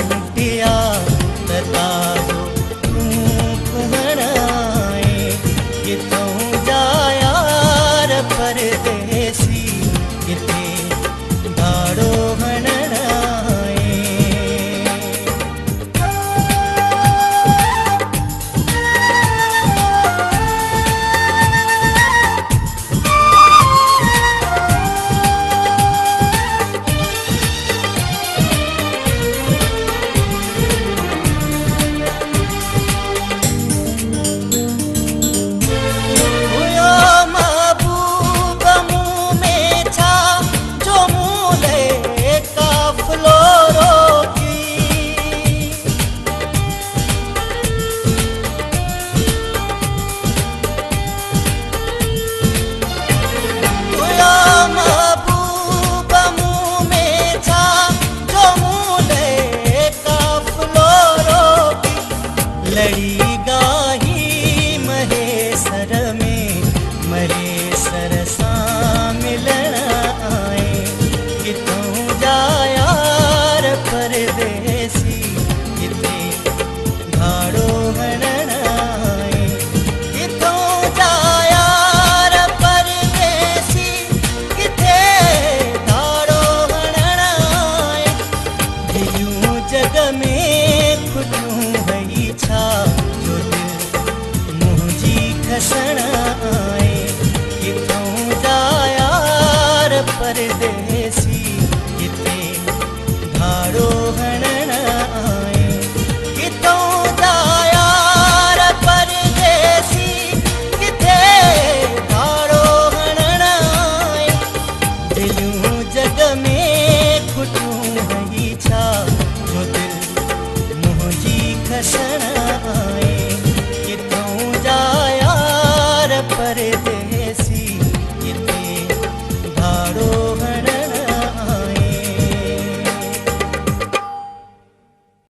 घंटिया बता दो तू कुहनाए कितों जा यार परदेसी किते धाड़ो हननाए। लड़ी गाही महेसर में महेसर सा मिलन आए कितों जा यार परदेसी किते धाड़ो हनन आए कितों जा यार परदेसी किते धाड़ो हनन आए। दियूं जग में खुटूं छा जो दिल मुझी खसण आए कितों जा यार परदेसी किते धाड़ो हनन आए कितों जा यार परदेसी किते धाड़ो हनन आए। दिलूं जग में खुटूं हई छा जो दिल मुझी खसण